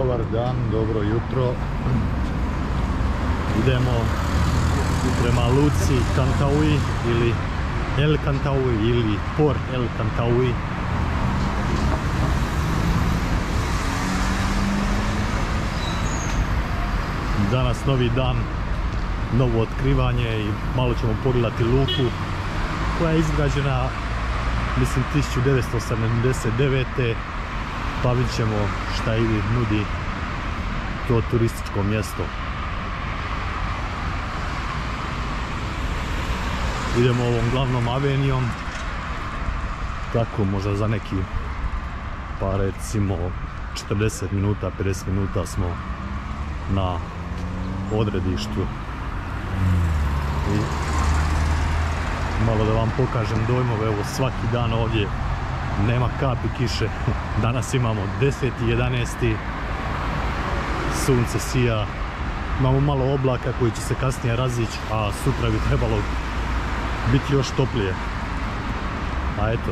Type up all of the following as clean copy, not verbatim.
Dobar dan, dobro jutro. Idemo prema luci Kantaoui ili El Kantaoui ili Port El Kantaoui. Danas novi dan, novo otkrivanje i malo ćemo pogledati luku koja je izgrađena, mislim, 1979. Pa vidjet ćemo šta ili nudi to turističko mjesto. Idemo ovom glavnom avenijom, tako možda za neki, pa recimo 40 minuta, 50 minuta smo na odredištu. I malo da vam pokažem dojmove, evo svaki dan ovdje nema kapi kiše. Danas imamo 10.11. Sunce sija, imamo malo oblaka koji će se kasnije razići, a sutra bi trebalo biti još toplije. A eto.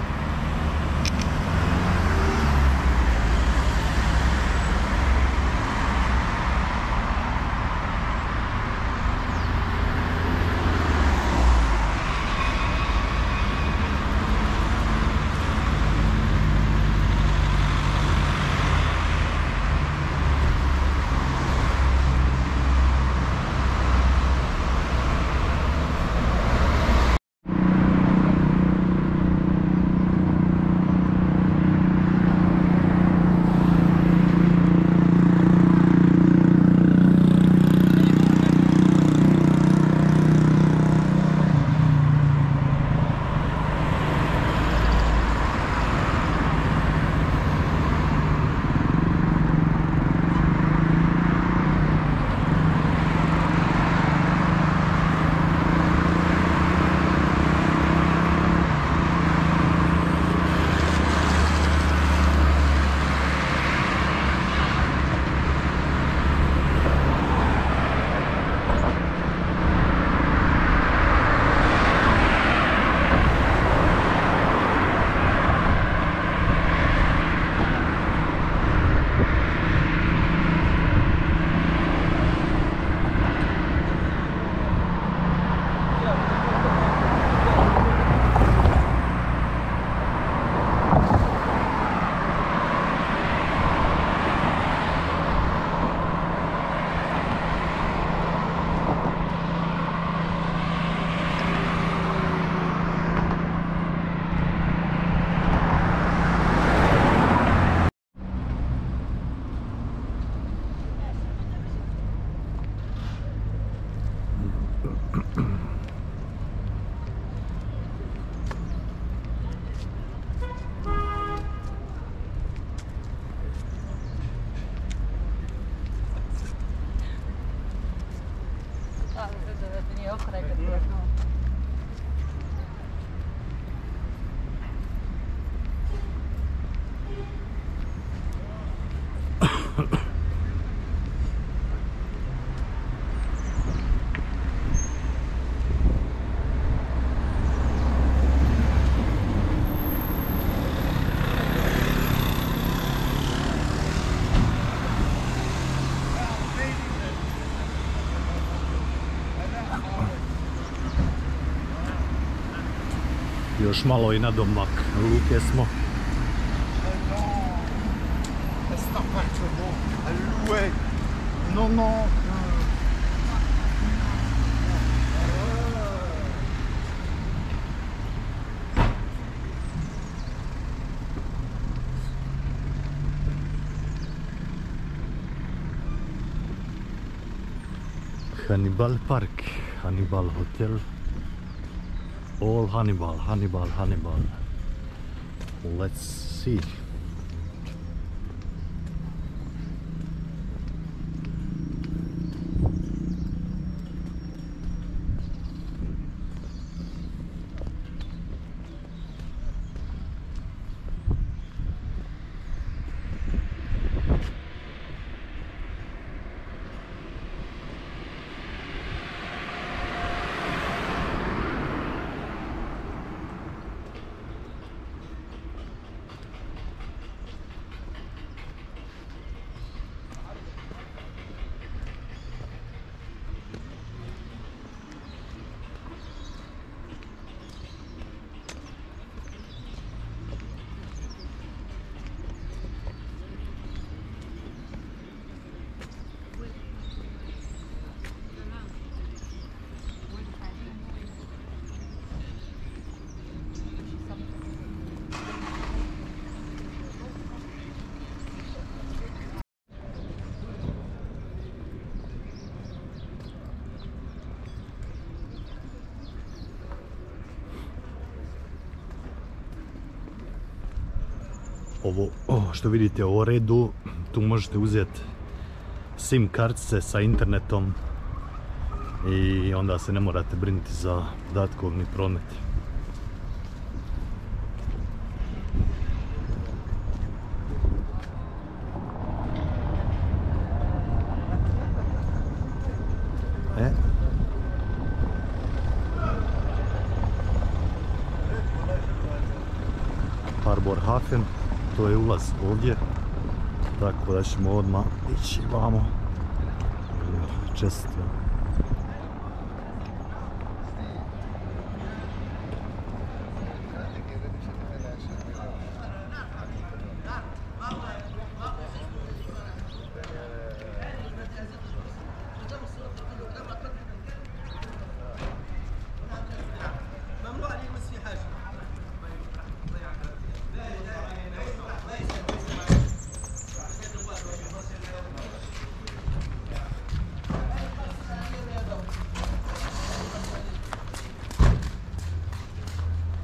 Još malo i na domak luke smo. Hannibal Park, Hannibal Hotel. All Hannibal, Hannibal, Hannibal. Let's see. Ovo što vidite u redu, tu možete uzeti SIM kartice sa internetom i onda se ne morate brinuti za podatkovni promet. Harbor Hafen, to je ulaz ovdje, tako da ćemo odmah ići vamo. Često.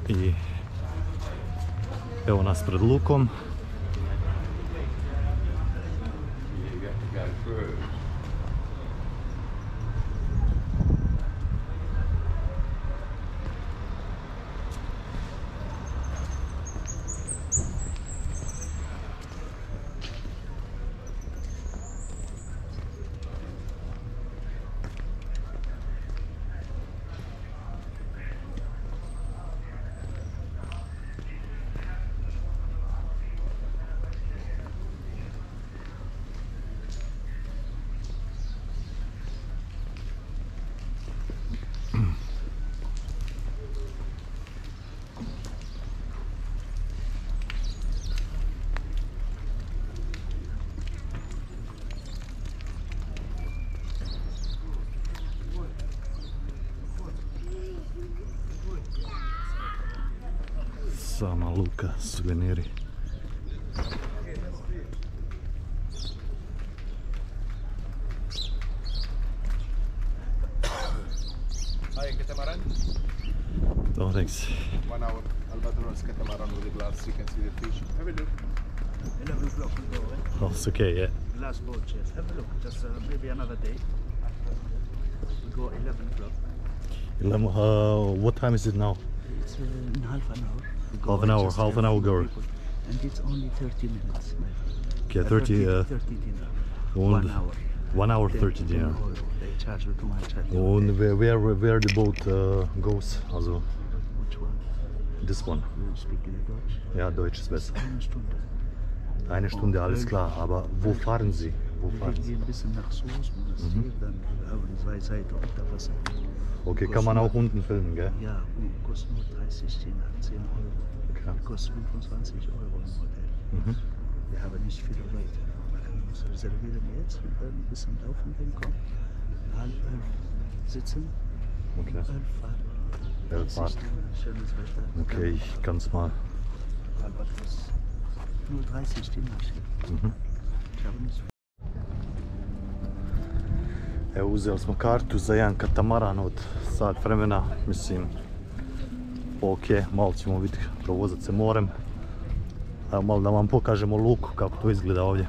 I evo nas pred lukom. Sama luka, suveniri. Hi, catamaran. Oh, thanks. 1 hour albatross catamaran with the glass. You can see the fish. Have a look. 11 o'clock we go, eh? Oh, it's okay, yeah. Last boat, yes. Have a look. Just maybe another day. We go 11 o'clock. What time is it now? It's in half an hour. We go Half an hour, just half an hour few go. people. And it's only 30 minutes. Okay, 30, 30 dinar. 1 hour. 1 hour, 30 10 dinar. euro. They charge you too much. And where the boat goes? Also, Which one? this one. You speak in Deutsch? Ja, Deutsch ist besser. Eine Stunde. Eine Stunde, alles klar. Aber wo fahren Sie? Wo Wir fahren Sie? gehen ein bisschen nach Soos, dann haben wir 2 Seiten unter Wasser. Okay, kann man auch unten filmen, gell? Ja, kostet nur 30 Dinar, 10 Euro. Okay. Kostet 25 Euro im Hotel. Mhm. Wir haben nicht viele Leute. Man muss reservieren jetzt und dann ein bisschen laufen, dann kommen. 10:30 sitzen, Okay. 11 fahren. 11 fahren. 30 Dinar, schönes Wetter. Okay, ich kann's mal. Albatros. Nur 30 Dinar. Mhm. Ich habe nicht. Evo, uzeli smo kartu za jedan katamaran od sat vremena, mislim, ok, malo ćemo vidjeti, provozati se morem. Evo malo da vam pokažemo luku, kako to izgleda ovdje.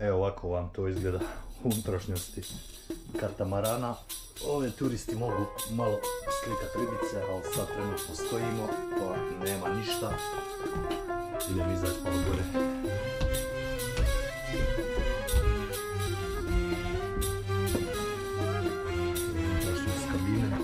Evo ovako vam to izgleda u unutrašnjosti katamarana. Ove turisti mogu malo slikati ribice, ali sad trenutno stojimo, pa nema ništa. Idem izaći malo gore. Unutrašnjost kabine.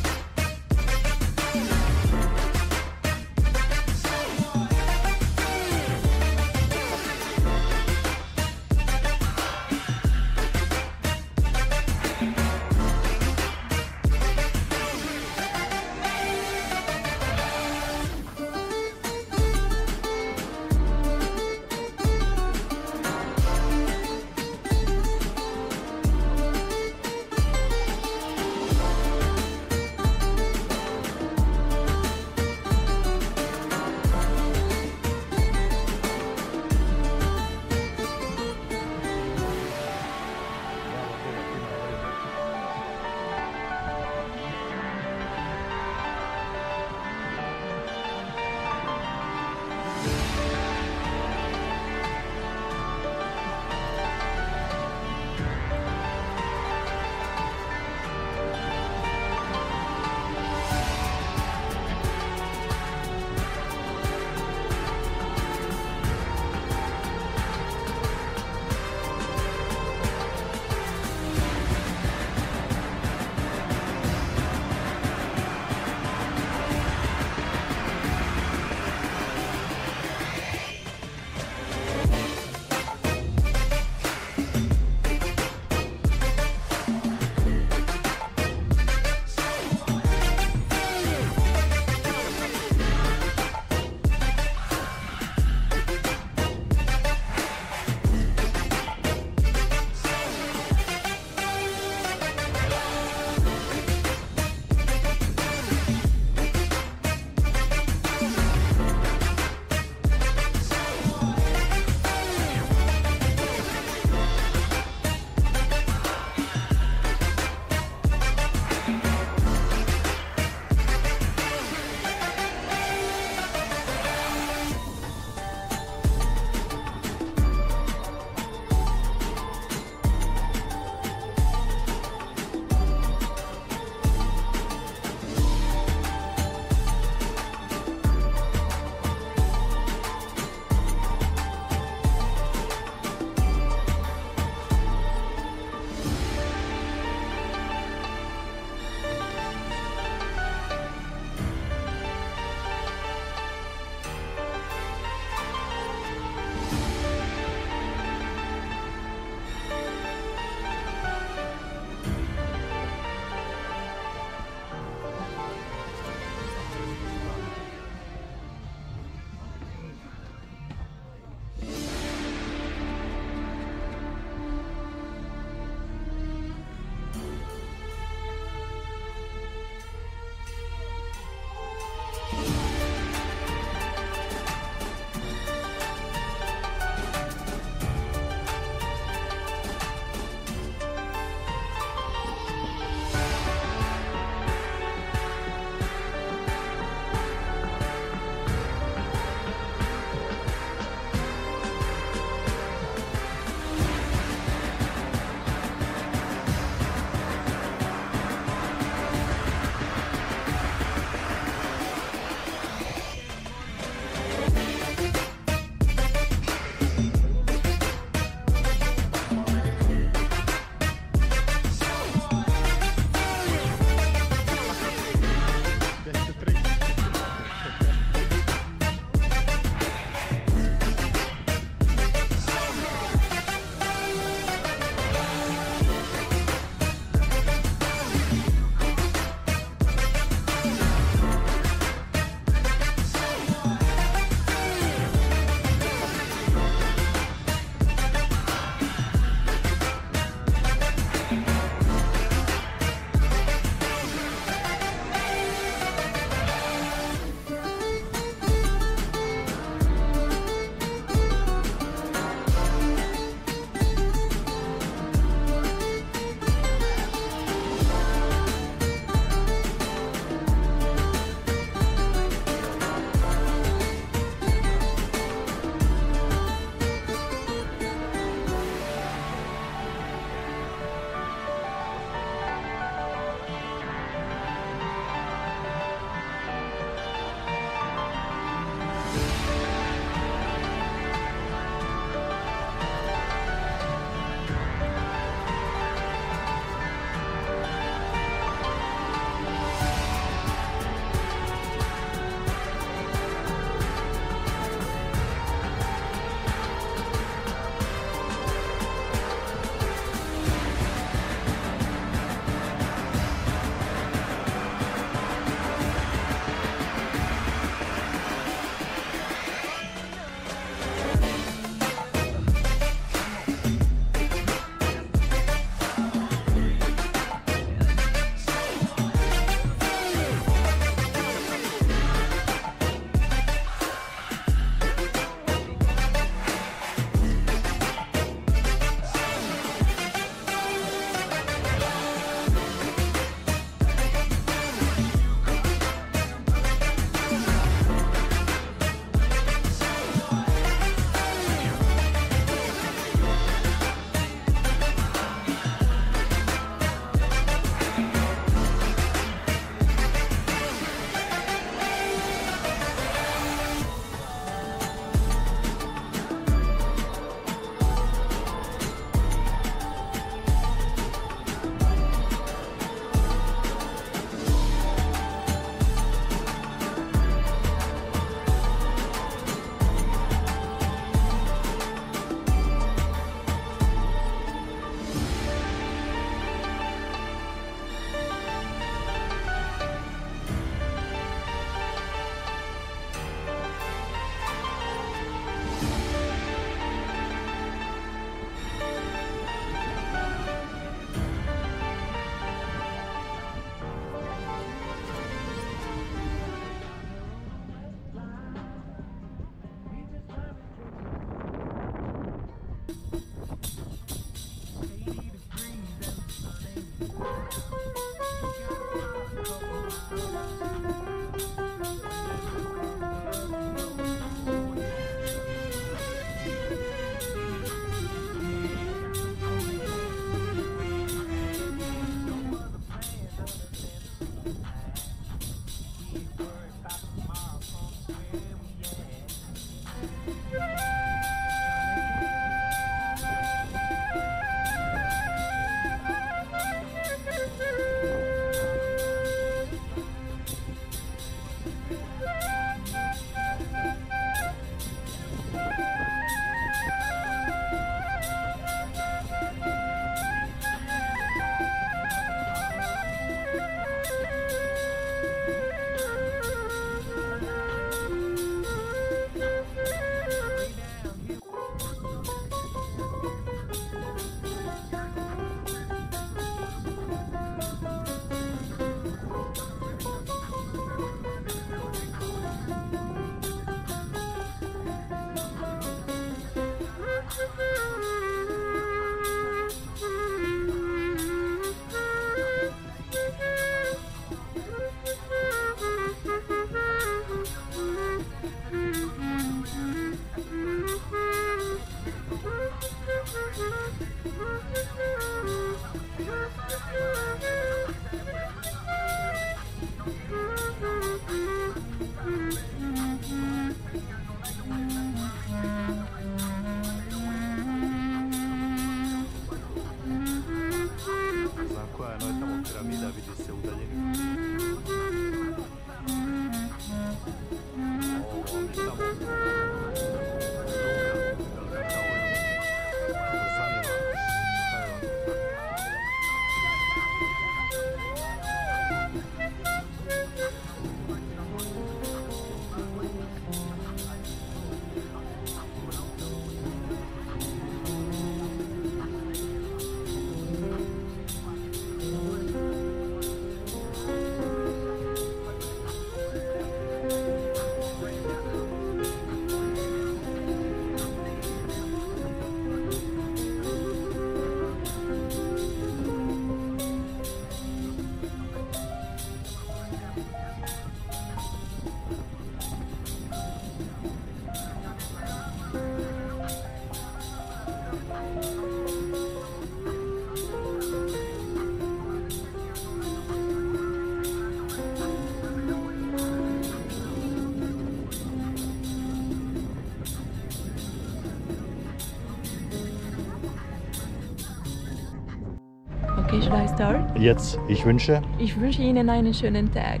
Okay, should I start? Jetzt, ich wünsche. Ich wünsche Ihnen einen schönen Tag.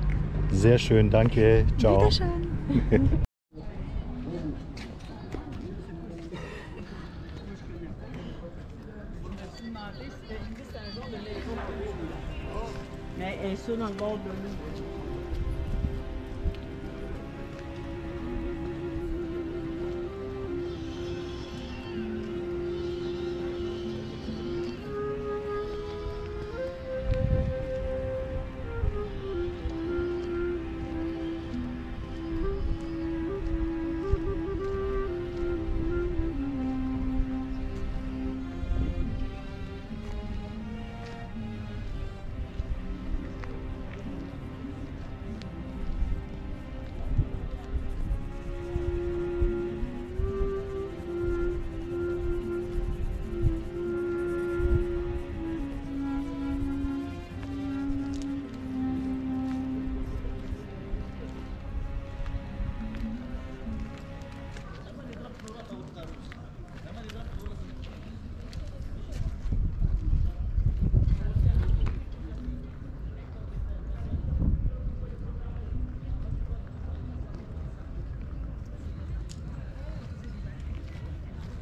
Sehr schön, danke. Ciao. Bitteschön.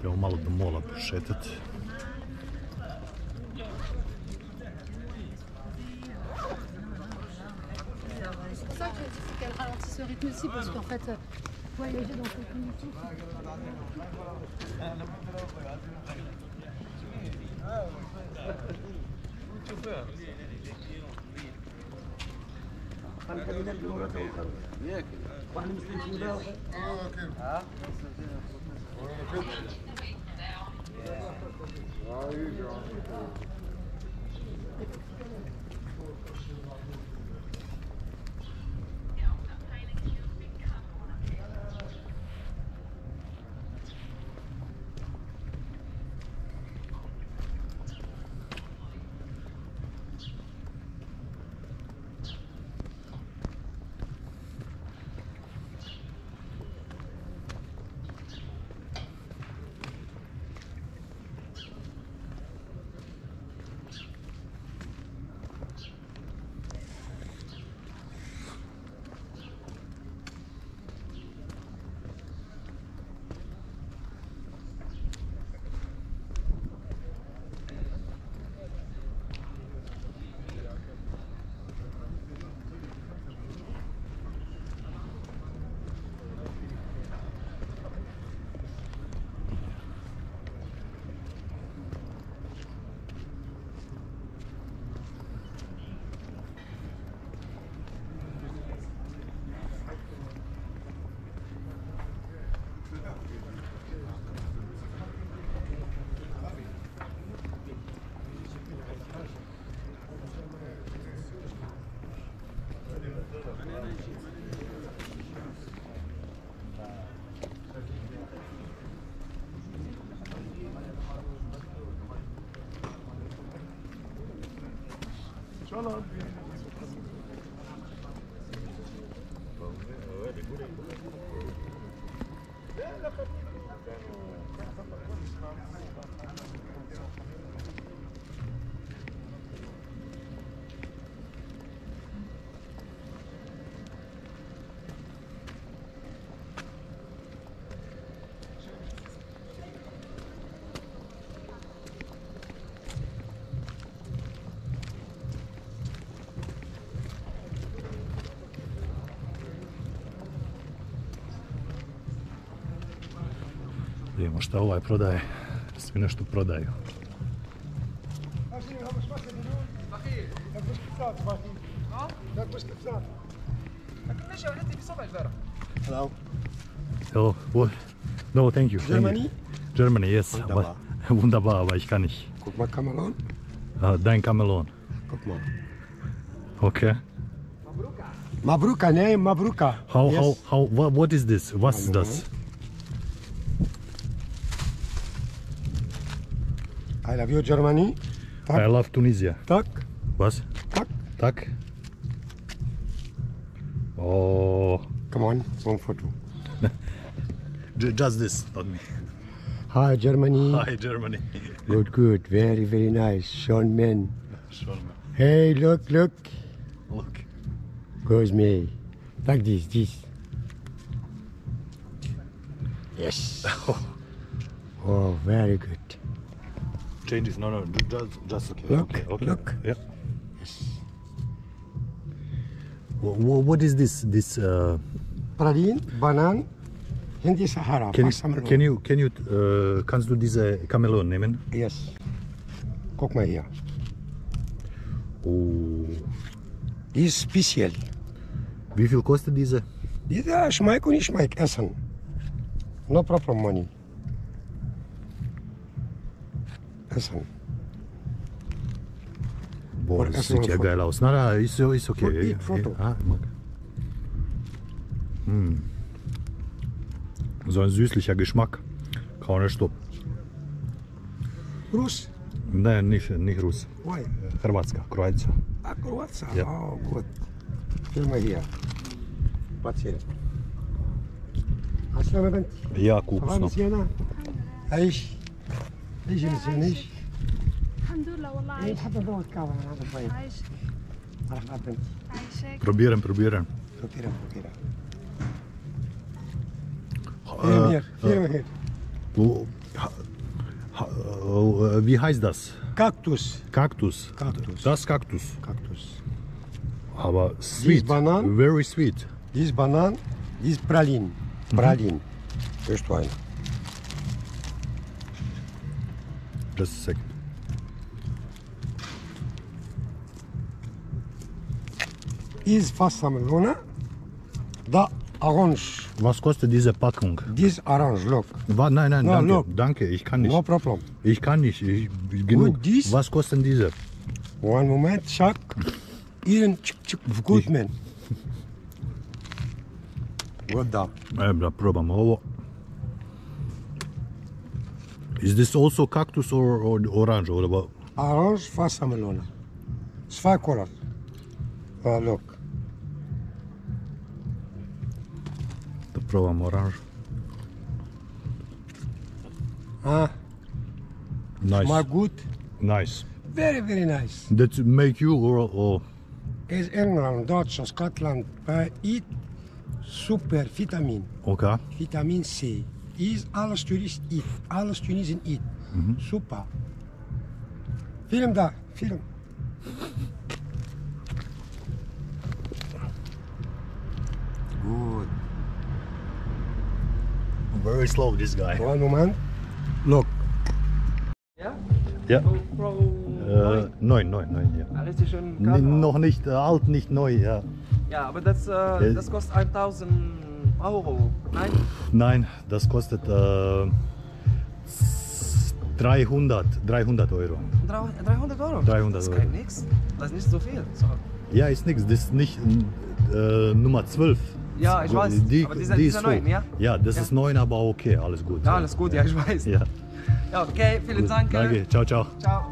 Idemo malo do mola prošetati. C'est pour ça que il faut qu'elle ralentisse ce rythme aussi, parce qu'en fait, voyager dans cette condition. Vidimo šta ovaj prodaje, svi nešto prodaju. Hello. Hello, what? No, thank you. Germany? Germany, yes. Wunderbar. Wunderbar, aber ich kann nicht. Guck mal Kamerun. Dein Kamelon. Guck mal. Okay. Mabruka, ne? Mabruka. What is this? Was ist das? I love you, Germany. I love Tunisia. Tak, Was? tak. Tak? Oh, Come on, one photo. just this, not me. Hi, Germany. Hi, Germany. Good, good. Very, very nice. Sean man. Schon mal. Hey, look, look. Look. Goes me. Like this. Yes. Oh, very good. Changes, no, just okay. Look, okay. look. Yeah. What is this? Praline, Banan, Hindi Sahara. Kannst du diese Kamelon nehmen? Yes. Guck mal hier. Oh. Die ist speziell. Wie viel kostet diese? Diese schmeckt und nicht schmeckt. Essen. No problem money. Essen. Boah, Und das essen sieht ja wir geil aus. Na, ist okay. Foto. Ah, mag. So ein süßlicher Geschmack. Keine Stopp. Rus? Nein, nicht Russ. Why? Hrvatska, Kroatia. Ah, Kroatien. Ja. Oh, gut. Film mal hier. Was hier? Aslan bent. Ja, Kokosnoot. Valenciana. عيش. ليش الزنيش؟ الحمد لله والله عايش. حتى ضوء الكاميرا هذا طيب. عايش. مرحبا بنت. عايشك. Probieren. فكرة. Hier. Wo- Wie heißt das? Kaktus. Kaktus. Kaktus. Das Kaktus. Kaktus. Aber sweet. Banan? Very sweet. Dies Banan, dies Pralin. Pralin. First one. Just a second. Is Fassamelona. Da Orange. Was kostet diese Packung? This orange, look. Nein, No, danke. look. Danke, ich kann nicht. No problem. Ich kann nicht. Genug. dies? Was kosten diese? One moment, Chuck. Ian, good man. Good da. Da probam ovo. Is this also cactus or orange? Or about? Orange Fassamelona. Zwei color. Look. Da probam orange. Nice. My good. Nice. Very, very nice. That make you or Is England, Dutch, Scotland, eat super vitamin. okay. Vitamin C. Is alles toerist eat. Alles Tunesian eat. Super. Film daar. Film. Good. Very slow this guy. One moment. Look. Ja? Ja. GoPro 9, ja. Ja, richtig schön Kamera. Noch nicht alt, nicht neu, ja. Ja, aber das kostet 1000 Euro. Nein? Nein, das kostet 300 Euro. 300 Euro? 300 das ist Euro. nix. Das ist nicht so viel. So. Ja, ist nichts, das ist nicht Nummer 12. Ja, ich weiß, aber dieser ist 9, ja? Ja, das Ja. ist 9, aber okay, alles gut. Ja, alles gut, ja, ich weiß. Ja, Ja, okay, vielen gut. Dank. Danke, ciao, ciao. Ciao.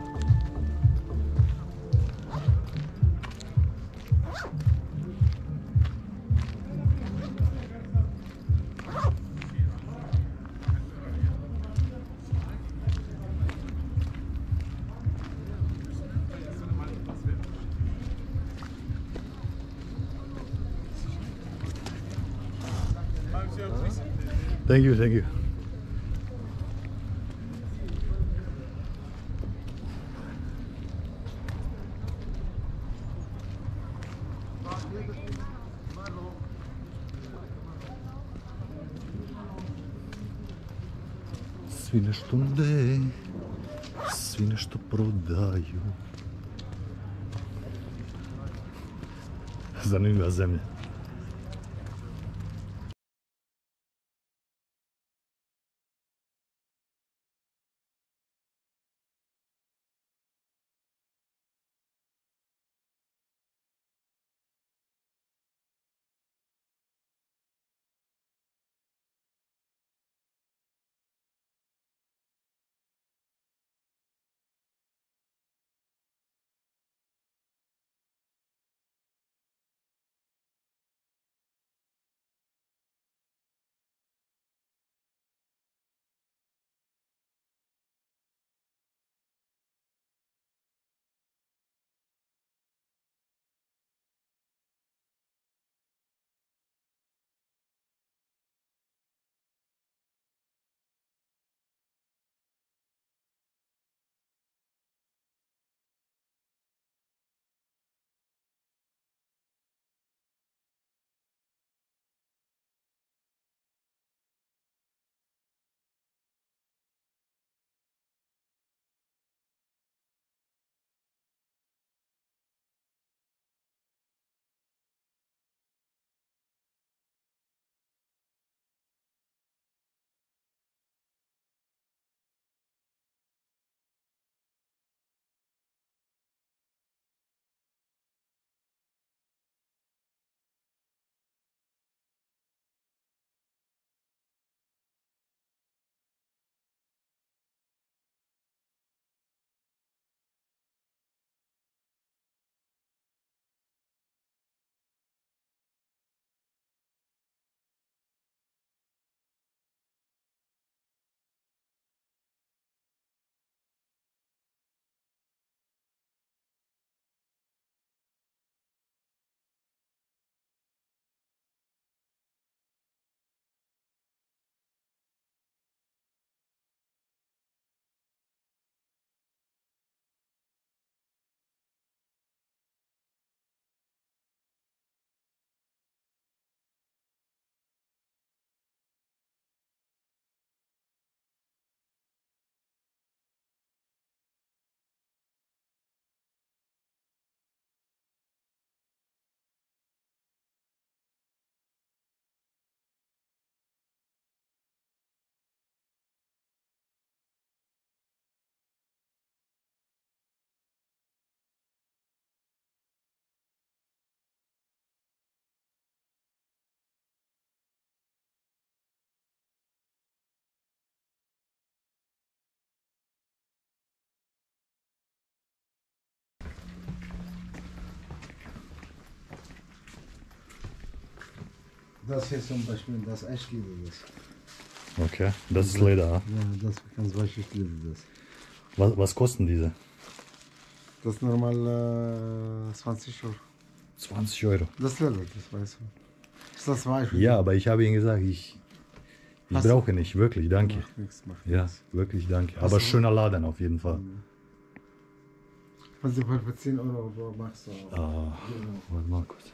Thank you. Свине, что продаю. Zanimljiva zemlja. Das hier zum Beispiel, das echt liebe das. Okay, das ist Leder. Ja, das ganz weich, ich liebe das. Was kosten diese? Das ist normal 20 Euro. 20 Euro. Das ist Leder, das weißt du. Ist das weich? Ja, aber ich habe Ihnen gesagt, ich brauche nicht, wirklich, danke. Macht nichts, macht Ja, nichts. wirklich danke. Aber schöner Laden auf jeden Fall. Was du für 10 Euro machst du auch. Warte mal kurz.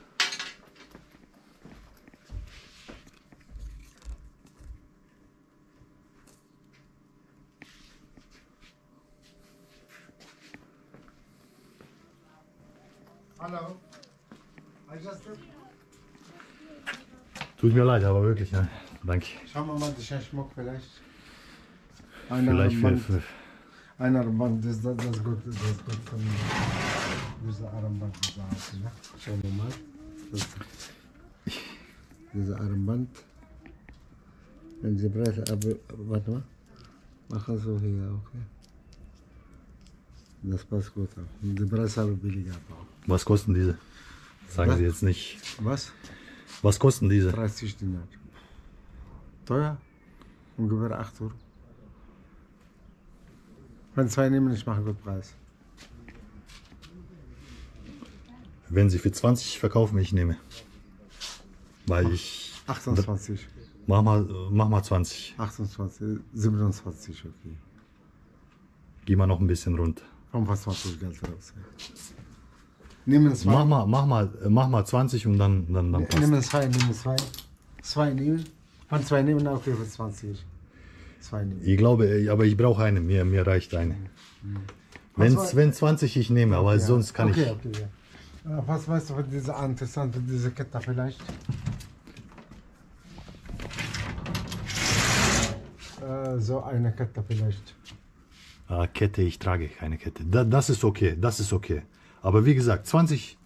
Hallo. Tut mir leid, aber wirklich, ne? Danke. Schauen wir mal, das ist ein Schmuck vielleicht. Vielleicht für Ein Armband, das gut von dieser Armband. Ne? Schauen wir mal. Dieser Armband. Wenn Sie Preise, aber warte mal. Machen so hier, okay. Das passt gut auch. Die Preise habe ich billiger auch. Was kosten diese? Sagen Was? Sie jetzt nicht. Was? Was kosten diese? 30 Dinar. Teuer? Ungefähr 8 Euro. Wenn 2 nehmen, ich mache gut Preis. Wenn Sie für 20 verkaufen, ich nehme. Weil ich. 28. Mach mal 20. 28, 27, okay. Geh mal noch ein bisschen runter. 25 Geld raus. Nehmen 2. Mach mal 20 und dann passt. Nehmen 2, nehmen 2. 2 nehmen. Von 2 nehmen, okay, für 20. 2 nehmen. Ich glaube, aber ich brauche eine. Mir reicht eine. Wenn 20 ich nehme, aber sonst kann ich. Okay, ja. Was weißt du von dieser interessante, diese Kette vielleicht? So eine Kette vielleicht. Kette, ich trage keine Kette. Das ist okay, das ist okay. Aber wie gesagt, 20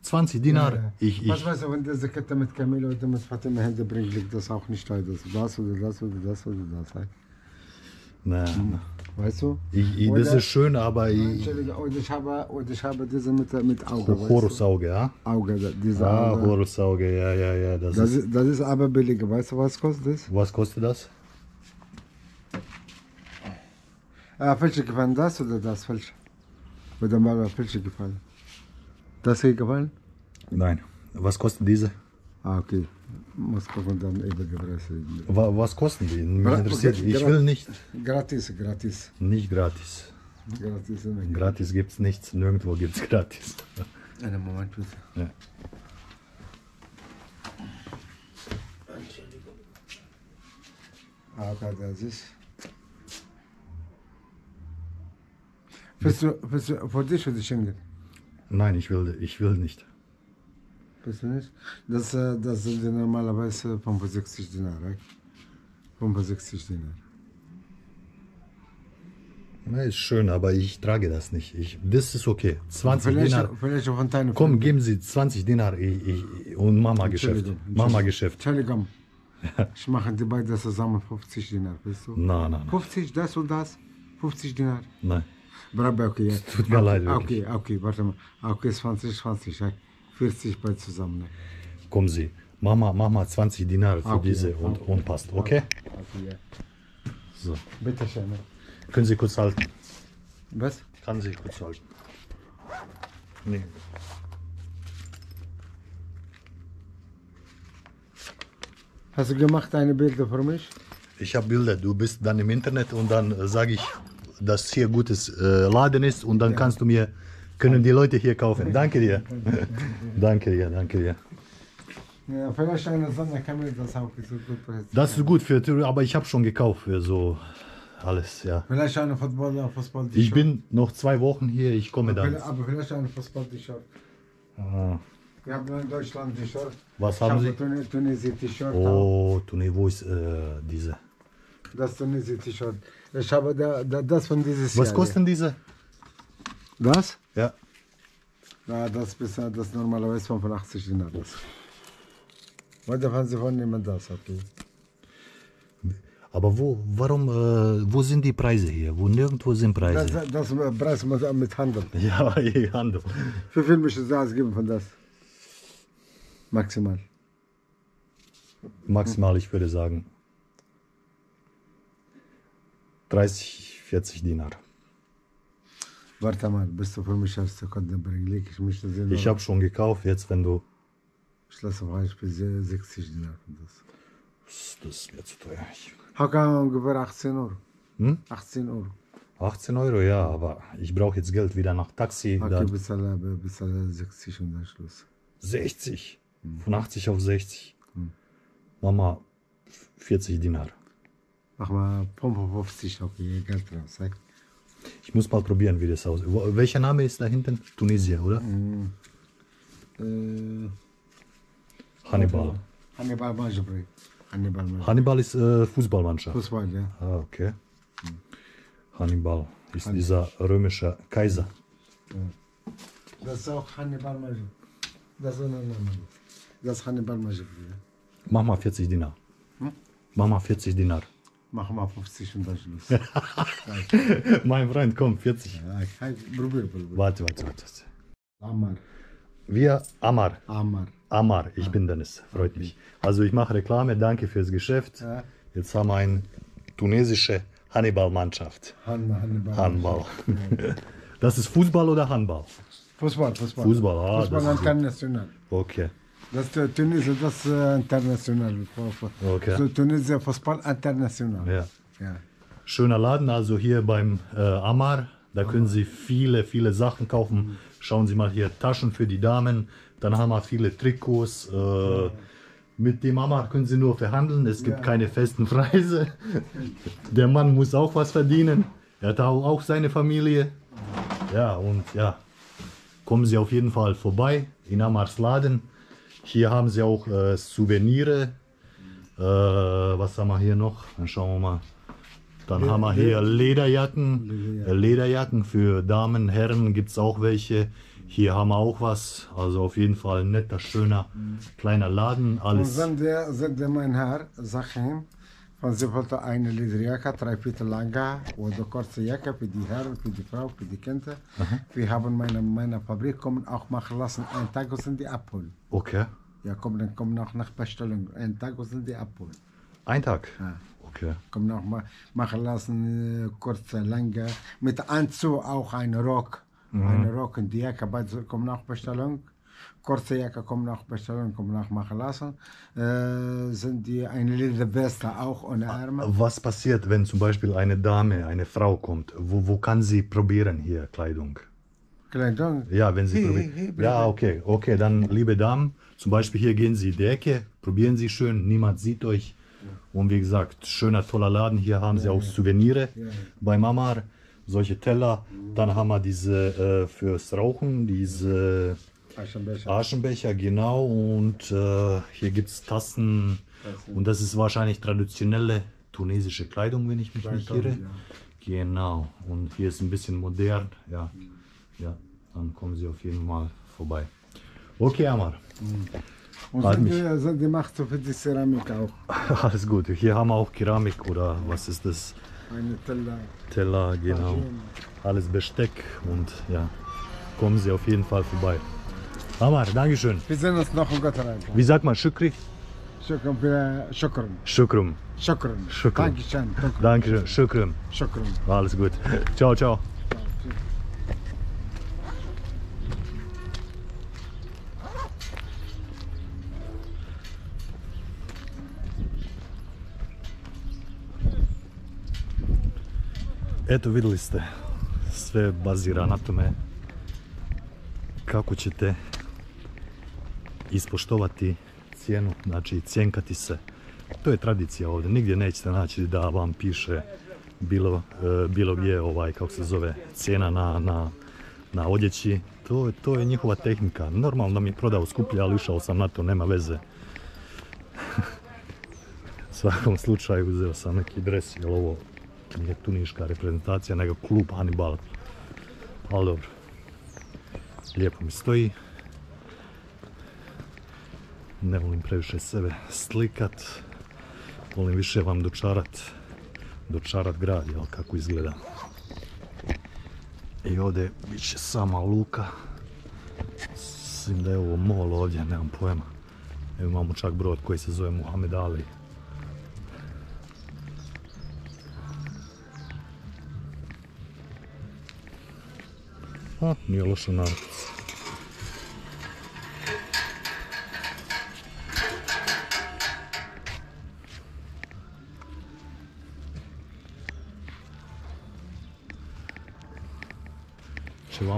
Dinar, Ja. Was weißt du, wenn diese Kette mit Kamel oder mit Fatima Hände bringt, liegt das auch nicht da. Das oder das oder das oder das. Na, Weißt du? das ist schön, aber Entschuldigung, und ich habe diese mit Auge. weißt du? Horusauge, ja? Auge, diese Auge. Horusauge, ja. Das ist aber billiger. Weißt du, was kostet das? Was kostet das? Welche gefallen? Das oder das? Welche? Oder mal welche gefallen? Das hier gefallen? Nein. Was kosten diese? Okay. Muss gucken dann über die Preise. Was kosten die? Mich interessiert. Ich will nicht. Gratis. Nicht gratis. Gratis. Gratis gibt's nichts. Nirgendwo gibt's gratis. Einen Moment bitte. Ja. Okay, das ist. Willst du für dich oder Schengen? Nein, ich will nicht. Willst du nicht? Das sind normalerweise 65 Dinar, right? 65 Dinar. Na, ist schön, aber ich trage das nicht. Das ist okay. 20 Dinar. Vielleicht von deinen Komm, geben Sie 20 Dinar und Mama-Geschäft. Mama-Geschäft. Entschuldigung. Ich mache die beiden zusammen 50 Dinar, weißt du? Nein. 50, das und das, 50 Dinar. Nein. Bravo, okay. Tut mir leid, wirklich. Okay, warte mal. Okay, 20, ja. 40 bei zusammen. Kommen Sie. Mach mal 20 Dinar für diese und passt, okay? Okay, ja. So. Bitte schön. Können Sie kurz halten? Was? Kann Sie kurz halten. Nee. Hast du gemacht eine Bilder für mich? Ich habe Bilder. Du bist dann im Internet und dann sage ich, dass hier gutes Laden ist und dann können die Leute hier kaufen. Danke dir. Danke dir. Ja, vielleicht eine Sonderkamera, das auch so gut. Das ist gut für Tour, aber ich habe schon gekauft für so alles, ja. Vielleicht eine Fußball-T-Shirt. Ich bin noch 2 Wochen hier, ich komme dann. Aber vielleicht eine Fußball-T-Shirt. Wir haben in Deutschland T-Shirt. Was haben Sie? Tunesien-T-Shirt. Oh, Tunesien, wo ist diese? Das Tunesien-T-Shirt. Ich habe das von dieses Jahr. Was kosten diese? Das? Ja. Ja, das normalerweise 85 Dinar. Weiter fahren Sie von nehmen das, okay. Aber wo sind die Preise hier? Wo nirgendwo sind Preise. Das Preis muss man mit Handel. Ja, Handel. Wie viel müssen Sie ausgeben von das? Maximal. Maximal, ich würde sagen 30, 40 Dinar. Warte mal, bist du für mich als Sekunde bringen? Ich möchte sehen. Ich habe schon gekauft, jetzt wenn du... Ich lasse auf Beispiel 60 Dinar von das. Das wäre zu teuer. Haka ungefähr 18 Euro. 18 Euro. 18 Euro, ja, aber ich brauche jetzt Geld wieder nach Taxi. Okay, Dann bis 60 und dann Schluss. 60. Von 80 auf 60. Mama, 40 Dinar. Mach mal 55, okay, Geld raus. Ich muss mal probieren, wie das aussieht. Welcher Name ist da hinten? Tunesier, oder? Hannibal. Hannibal Majbri. Hannibal Majbri. Hannibal ist Fußballmannschaft. Fußball, ja. Ah, okay. Hannibal ist dieser römische Kaiser. Das ist auch Hannibal Majbri. Das ist ein Name. Das ist Hannibal Majbri. Mach mal 40 Dinar. Mach mal 40 Dinar. Mach mal 50 und dann Schluss. Mein Freund, komm, 40. Probier. Warte. Amar. Wir, Amar. Amar. Amar, ich bin Dennis, freut mich. Also ich mache Reklame, danke fürs Geschäft. Ja. Jetzt haben wir eine tunesische Hannibal-Mannschaft. Handball. Das ist Fußball oder Handball? Fußball. Fußball, Fußball das ist gut. international. Okay. Das ist Tunesien, das ist international. Okay. So Tunesien Fußball international. Ja. Ja. Schöner Laden, also hier beim Amar. Da können Sie viele Sachen kaufen. Schauen Sie mal hier, Taschen für die Damen. Dann haben wir viele Trikots. Mit dem Amar können Sie nur verhandeln. Es gibt keine festen Preise. Der Mann muss auch was verdienen. Er hat auch seine Familie. Ja, und ja, kommen Sie auf jeden Fall vorbei in Amars Laden. Hier haben Sie auch Souvenire. Was haben wir hier noch? Dann schauen wir mal. Dann haben wir hier Lederjacken. Lederjacken für Damen, Herren gibt es auch welche. Hier haben wir auch was. Also auf jeden Fall ein netter, schöner, kleiner Laden. Alles. Und sind mein Herr, sag ihm, von sie wollte eine Lederjacke, 3 Meter lange oder kurze Jacke für die Herren, für die Frau, für die Kinder. Wir haben meine Fabrik kommen auch machen lassen. Einen Tag sind die abholen. Okay. Ja, kommen auch nach Bestellung. Einen Tag sind die abholen. Ein Tag? Ja. Okay. Kommen auch machen lassen, kurze, lange. Mit Anzug auch ein Rock. Ein Rock und die Jacke, beide kommen nach Bestellung. Kurze Jacke kommen nach Bestellung, kommen nach machen lassen. Sind die eine Lederweste auch ohne Ärmel. Was passiert, wenn zum Beispiel eine Dame, eine Frau kommt? Wo kann sie probieren hier Kleidung? Kleidung? Ja, wenn sie probieren. Ja, okay. Okay, dann liebe Damen, zum Beispiel hier gehen Sie in die Ecke, probieren Sie schön, niemand sieht euch. Und wie gesagt, schöner, toller Laden. Hier haben Sie auch Souvenire beim Amar, solche Teller. Dann haben wir diese fürs Rauchen, diese Aschenbecher, genau. Und hier gibt es Tassen. Und das ist wahrscheinlich traditionelle tunesische Kleidung, wenn ich mich nicht irre. Genau. Und hier ist ein bisschen modern. Ja, dann kommen Sie auf jeden Fall vorbei. Okay, Amar. Und sind die macht so für die Keramik auch. Alles gut. Hier haben wir auch Keramik oder was ist das? Eine Teller. Teller, genau. Alles Besteck und ja, kommen Sie auf jeden Fall vorbei. Amar, Dankeschön. Wir sehen uns noch in Gott rein. Wie sagt man Shukri? Shukran. Shukrum. Dankeschön. Dankeschön. Shukrum. Alles gut. Ciao, ciao. Eto, vidjeli ste, sve bazira na tome kako ćete ispoštovati cijenu, znači cjenkati se. To je tradicija ovdje, nigdje nećete naći da vam piše bilo gdje kako se zove, cijena na odjeći. To je njihova tehnika. Normalno da mi je prodao skuplje, ali išao sam na to, nema veze. U svakom slučaju uzeo sam neki dres, jer ovo nije tuniška reprezentacija, nego klub Hannibal. Ali dobro, lijepo mi stoji. Ne volim previše sebe slikat, volim više vam dočarat grad, jel, kako izgleda. I ovdje bit će sama luka, mislim da je ovo mol ovdje, nemam pojma. Evo imamo čak brod koji se zove Muhammed Ali. Nije loša narkotica.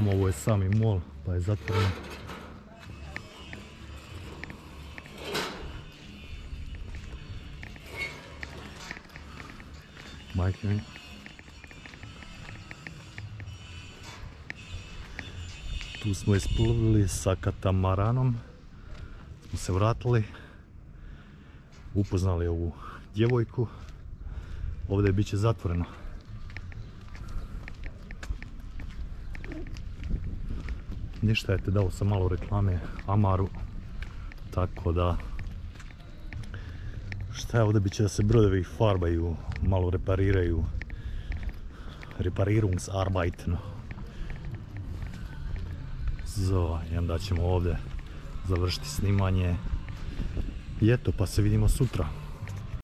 Vamo ovo je sami mol, pa je zatvoreno. Majke mi. Tu smo isplovili sa katamaranom. Smo se vratili. Upoznali ovu djevojku. Ovdje bit će zatvoreno. Ništa, je dao sam malo reklame Amaru, tako da šta je ovdje, bit će da se brodovi farbaju, malo repariraju, Reparierungsarbeit, no. I onda ćemo ovdje završiti snimanje i eto, pa se vidimo sutra.